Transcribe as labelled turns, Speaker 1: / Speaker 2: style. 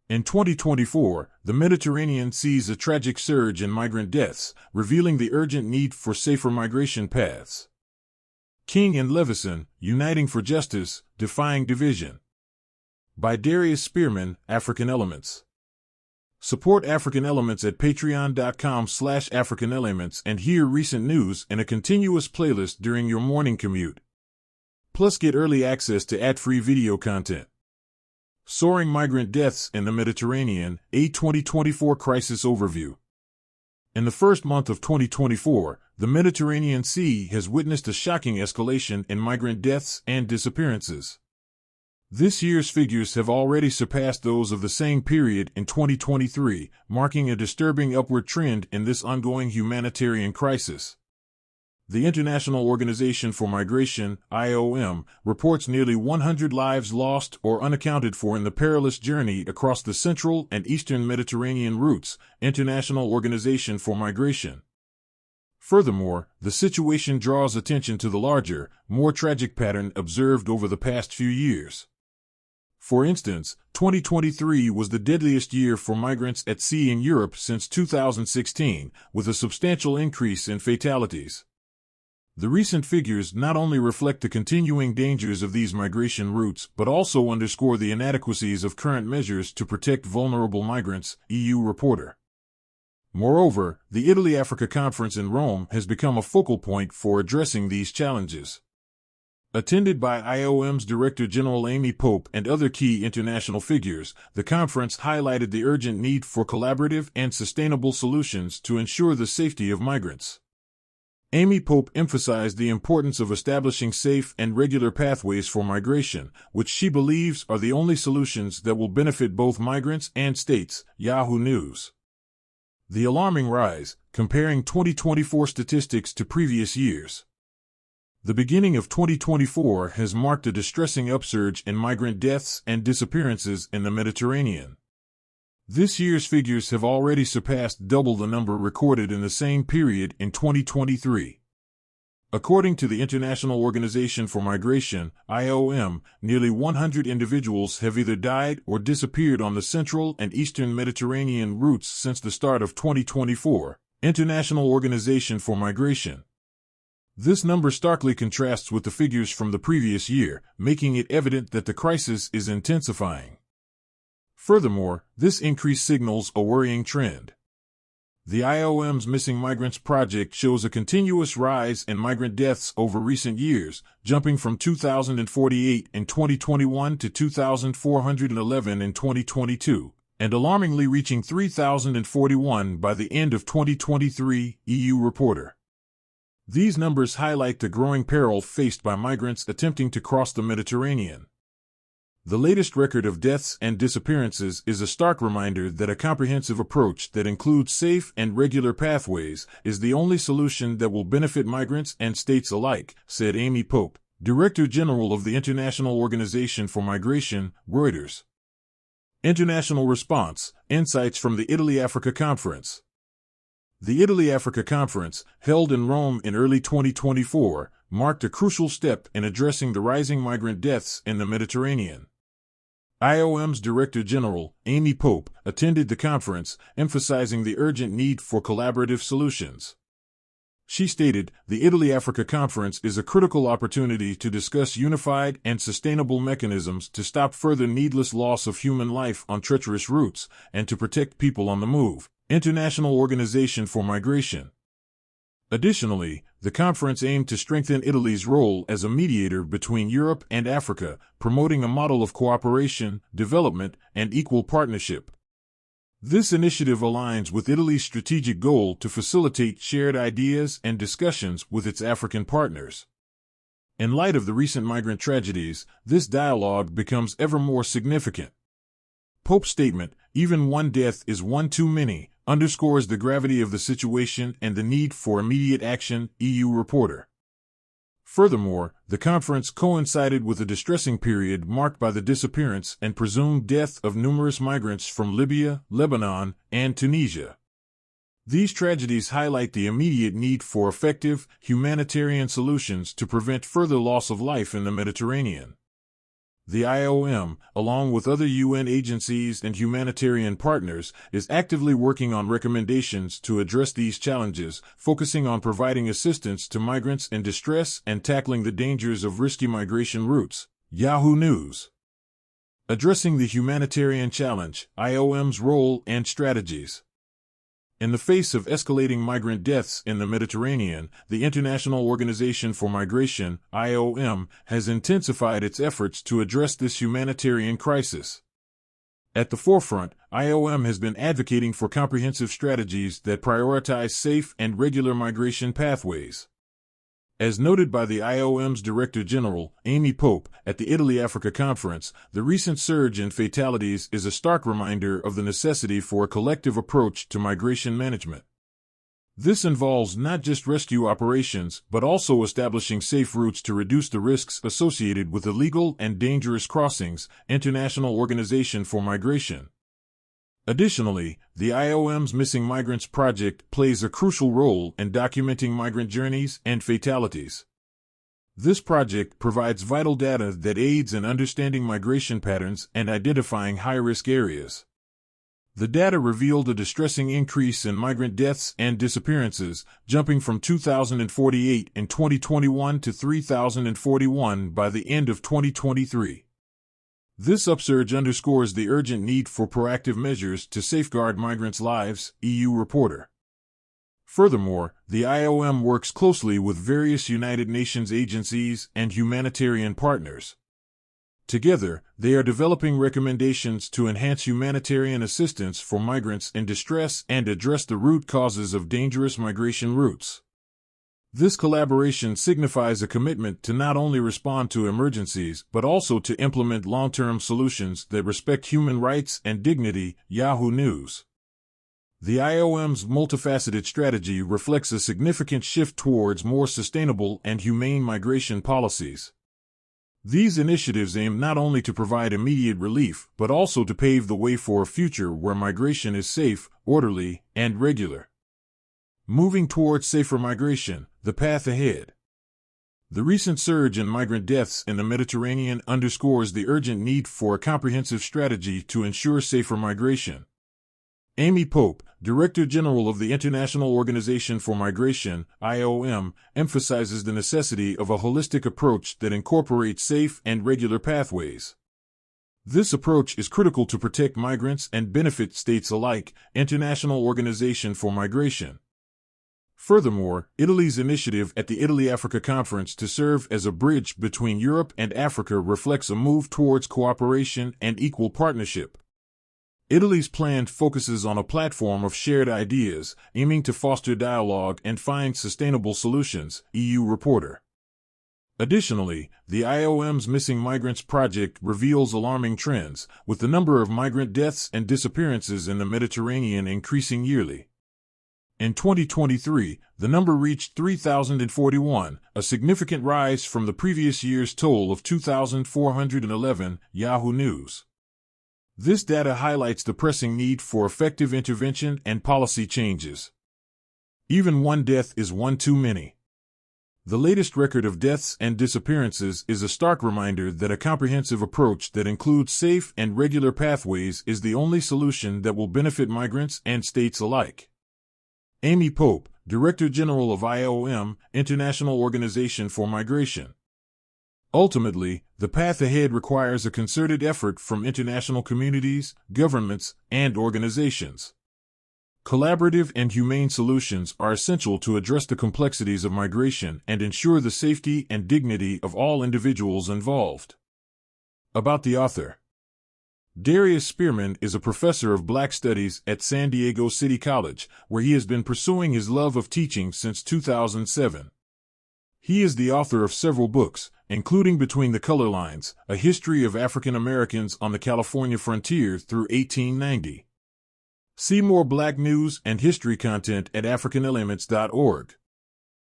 Speaker 1: In 2024, the Mediterranean sees a tragic surge in migrant deaths, revealing the urgent need for safer migration paths. King and Levison, Uniting for Justice, Defying Division. By Darius Spearman, African Elements. Support African Elements at patreon.com/African Elements and hear recent news in a continuous playlist during your morning commute. Plus get early access to ad-free video content. Soaring Migrant Deaths in the Mediterranean, a 2024 Crisis Overview. In the first month of 2024, the Mediterranean Sea has witnessed a shocking escalation in migrant deaths and disappearances. This year's figures have already surpassed those of the same period in 2023, marking a disturbing upward trend in this ongoing humanitarian crisis. The International Organization for Migration, IOM, reports nearly 100 lives lost or unaccounted for in the perilous journey across the central and eastern Mediterranean routes, International Organization for Migration. Furthermore, the situation draws attention to the larger, more tragic pattern observed over the past few years. For instance, 2023 was the deadliest year for migrants at sea in Europe since 2016, with a substantial increase in fatalities. The recent figures not only reflect the continuing dangers of these migration routes but also underscore the inadequacies of current measures to protect vulnerable migrants, EU reporter. Moreover, the Italy-Africa Conference in Rome has become a focal point for addressing these challenges. Attended by IOM's Director General Amy Pope and other key international figures, the conference highlighted the urgent need for collaborative and sustainable solutions to ensure the safety of migrants. Amy Pope emphasized the importance of establishing safe and regular pathways for migration, which she believes are the only solutions that will benefit both migrants and states, Yahoo News. The alarming rise, comparing 2024 statistics to previous years. The beginning of 2024 has marked a distressing upsurge in migrant deaths and disappearances in the Mediterranean. This year's figures have already surpassed double the number recorded in the same period in 2023. According to the International Organization for Migration, IOM, nearly 100 individuals have either died or disappeared on the central and eastern Mediterranean routes since the start of 2024, International Organization for Migration. This number starkly contrasts with the figures from the previous year, making it evident that the crisis is intensifying. Furthermore, this increase signals a worrying trend. The IOM's Missing Migrants Project shows a continuous rise in migrant deaths over recent years, jumping from 2,048 in 2021 to 2,411 in 2022, and alarmingly reaching 3,041 by the end of 2023, EU reporter. These numbers highlight the growing peril faced by migrants attempting to cross the Mediterranean. The latest record of deaths and disappearances is a stark reminder that a comprehensive approach that includes safe and regular pathways is the only solution that will benefit migrants and states alike, said Amy Pope, Director General of the International Organization for Migration, Reuters. International Response, Insights from the Italy-Africa Conference. The Italy-Africa Conference, held in Rome in early 2024, marked a crucial step in addressing the rising migrant deaths in the Mediterranean. IOM's Director General, Amy Pope, attended the conference, emphasizing the urgent need for collaborative solutions. She stated, "The Italy-Africa Conference is a critical opportunity to discuss unified and sustainable mechanisms to stop further needless loss of human life on treacherous routes and to protect people on the move." International Organization for Migration. Additionally, the conference aimed to strengthen Italy's role as a mediator between Europe and Africa, promoting a model of cooperation, development, and equal partnership. This initiative aligns with Italy's strategic goal to facilitate shared ideas and discussions with its African partners. In light of the recent migrant tragedies, this dialogue becomes ever more significant. Pope's statement, "Even one death is one too many," underscores the gravity of the situation and the need for immediate action, EU reporter. Furthermore, the conference coincided with a distressing period marked by the disappearance and presumed death of numerous migrants from Libya, Lebanon, and Tunisia. These tragedies highlight the immediate need for effective, humanitarian solutions to prevent further loss of life in the Mediterranean. The IOM, along with other UN agencies and humanitarian partners, is actively working on recommendations to address these challenges, focusing on providing assistance to migrants in distress and tackling the dangers of risky migration routes. Yahoo News. Addressing the humanitarian challenge, IOM's role and strategies. In the face of escalating migrant deaths in the Mediterranean, the International Organization for Migration, IOM, has intensified its efforts to address this humanitarian crisis. At the forefront, IOM has been advocating for comprehensive strategies that prioritize safe and regular migration pathways. As noted by the IOM's Director General, Amy Pope, at the Italy-Africa Conference, the recent surge in fatalities is a stark reminder of the necessity for a collective approach to migration management. This involves not just rescue operations, but also establishing safe routes to reduce the risks associated with illegal and dangerous crossings. International Organization for Migration. Additionally, the IOM's Missing Migrants Project plays a crucial role in documenting migrant journeys and fatalities. This project provides vital data that aids in understanding migration patterns and identifying high-risk areas. The data revealed a distressing increase in migrant deaths and disappearances, jumping from 2,048 in 2021 to 3,041 by the end of 2023. This upsurge underscores the urgent need for proactive measures to safeguard migrants' lives, EU reporter. Furthermore, the IOM works closely with various United Nations agencies and humanitarian partners. Together, they are developing recommendations to enhance humanitarian assistance for migrants in distress and address the root causes of dangerous migration routes. This collaboration signifies a commitment to not only respond to emergencies, but also to implement long-term solutions that respect human rights and dignity. Yahoo News. The IOM's multifaceted strategy reflects a significant shift towards more sustainable and humane migration policies. These initiatives aim not only to provide immediate relief, but also to pave the way for a future where migration is safe, orderly, and regular. Moving towards safer migration, the path ahead. The recent surge in migrant deaths in the Mediterranean underscores the urgent need for a comprehensive strategy to ensure safer migration. Amy Pope, Director General of the International Organization for Migration, IOM, emphasizes the necessity of a holistic approach that incorporates safe and regular pathways. This approach is critical to protect migrants and benefit states alike. International Organization for Migration. Furthermore, Italy's initiative at the Italy-Africa Conference to serve as a bridge between Europe and Africa reflects a move towards cooperation and equal partnership. Italy's plan focuses on a platform of shared ideas, aiming to foster dialogue and find sustainable solutions. EU reporter. Additionally, the IOM's Missing Migrants Project reveals alarming trends, with the number of migrant deaths and disappearances in the Mediterranean increasing yearly. In 2023, the number reached 3,041, a significant rise from the previous year's toll of 2,411. Yahoo News. This data highlights the pressing need for effective intervention and policy changes. Even one death is one too many. The latest record of deaths and disappearances is a stark reminder that a comprehensive approach that includes safe and regular pathways is the only solution that will benefit migrants and states alike. Amy Pope, Director General of IOM, International Organization for Migration. Ultimately, the path ahead requires a concerted effort from international communities, governments, and organizations. Collaborative and humane solutions are essential to address the complexities of migration and ensure the safety and dignity of all individuals involved. About the author. Darius Spearman is a professor of Black Studies at San Diego City College, where he has been pursuing his love of teaching since 2007. He is the author of several books, including Between the Color Lines, A History of African Americans on the California Frontier through 1890. See more Black news and history content at AfricanElements.org.